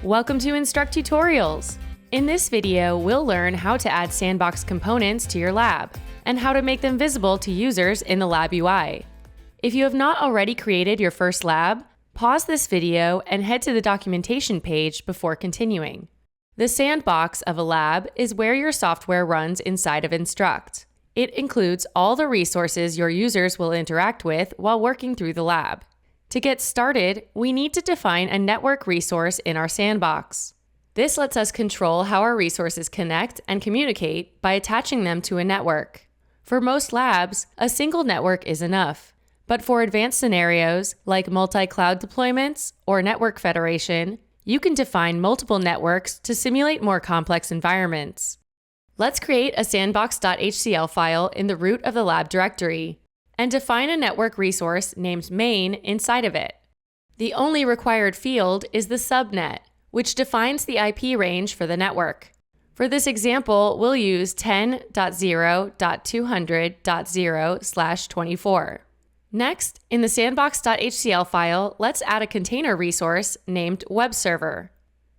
Welcome to Instruqt Tutorials! In this video, we'll learn how to add sandbox components to your lab and how to make them visible to users in the lab UI. If you have not already created your first lab, pause this video and head to the documentation page before continuing. The sandbox of a lab is where your software runs inside of Instruqt. It includes all the resources your users will interact with while working through the lab. To get started, we need to define a network resource in our sandbox. This lets us control how our resources connect and communicate by attaching them to a network. For most labs, a single network is enough. But for advanced scenarios, like multi-cloud deployments or network federation, you can define multiple networks to simulate more complex environments. Let's create a sandbox.htcl file in the root of the lab directory and define a network resource named main inside of it. The only required field is the subnet, which defines the IP range for the network. For this example, we'll use 10.0.200.0/24. Next, in the sandbox.htcl file, let's add a container resource named web server.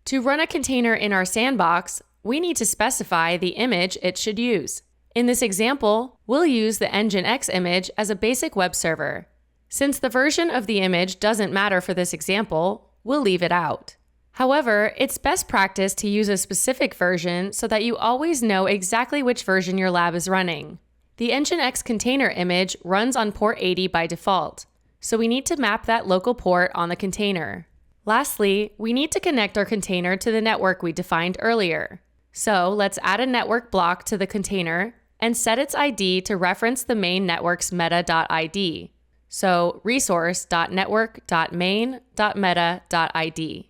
To run a container in our sandbox, we need to specify the image it should use. In this example, we'll use the Nginx image as a basic web server. Since the version of the image doesn't matter for this example, we'll leave it out. However, it's best practice to use a specific version so that you always know exactly which version your lab is running. The Nginx container image runs on port 80 by default, so we need to map that local port on the container. Lastly, we need to connect our container to the network we defined earlier. So let's add a network block to the container and set its ID to reference the main network's meta.id. So resource.network.main.meta.id.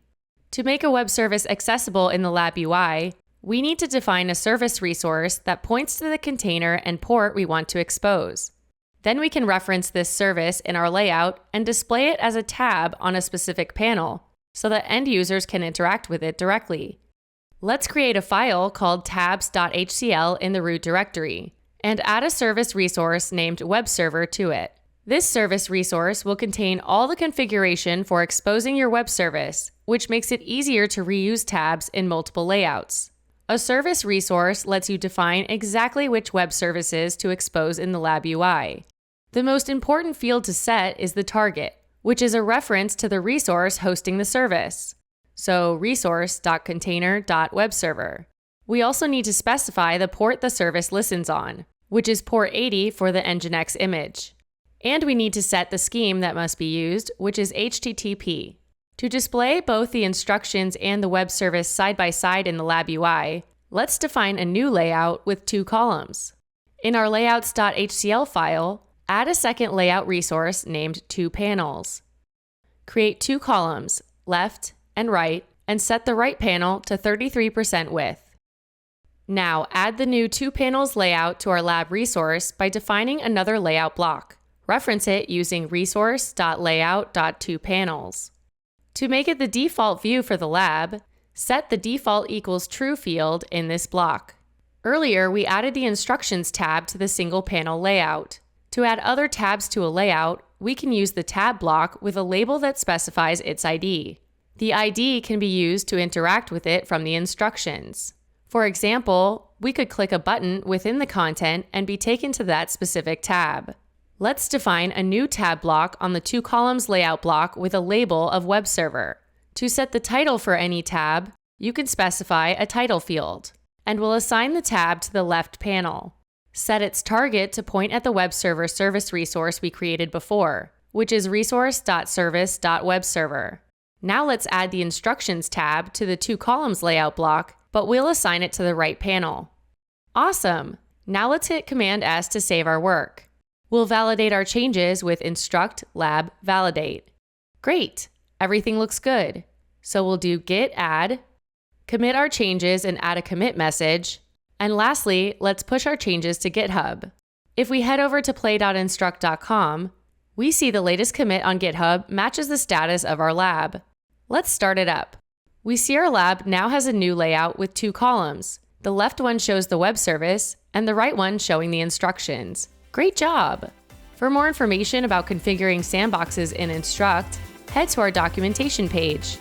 To make a web service accessible in the lab UI, we need to define a service resource that points to the container and port we want to expose. Then we can reference this service in our layout and display it as a tab on a specific panel so that end users can interact with it directly. Let's create a file called tabs.htcl in the root directory and add a service resource named web server to it. This service resource will contain all the configuration for exposing your web service, which makes it easier to reuse tabs in multiple layouts. A service resource lets you define exactly which web services to expose in the lab UI. The most important field to set is the target, which is a reference to the resource hosting the service. So resource.container.webserver. We also need to specify the port the service listens on, which is port 80 for the Nginx image. And we need to set the scheme that must be used, which is HTTP. To display both the instructions and the web service side by side in the lab UI, let's define a new layout with two columns. In our layouts.htcl file, add a second layout resource named toPanels. Create two columns, left and right, and set the right panel to 33% width. Now add the new toPanels layout to our lab resource by defining another layout block. Reference it using resource.layout.toPanels. To make it the default view for the lab, set the default equals true field in this block. Earlier, we added the instructions tab to the single panel layout. To add other tabs to a layout, we can use the tab block with a label that specifies its ID. The ID can be used to interact with it from the instructions. For example, we could click a button within the content and be taken to that specific tab. Let's define a new tab block on the two columns layout block with a label of web server. To set the title for any tab, you can specify a title field, and we'll assign the tab to the left panel. Set its target to point at the web server service resource we created before, which is resource.service.webserver. Now let's add the instructions tab to the two columns layout block, but we'll assign it to the right panel. Awesome! Now let's hit Command S to save our work. We'll validate our changes with Instruqt lab validate. Great! Everything looks good. So we'll do git add, commit our changes and add a commit message, and lastly, let's push our changes to GitHub. If we head over to play.instruqt.com, we see the latest commit on GitHub matches the status of our lab. Let's start it up. We see our lab now has a new layout with two columns. The left one shows the web service, and the right one showing the instructions. Great job! For more information about configuring sandboxes in Instruqt, head to our documentation page.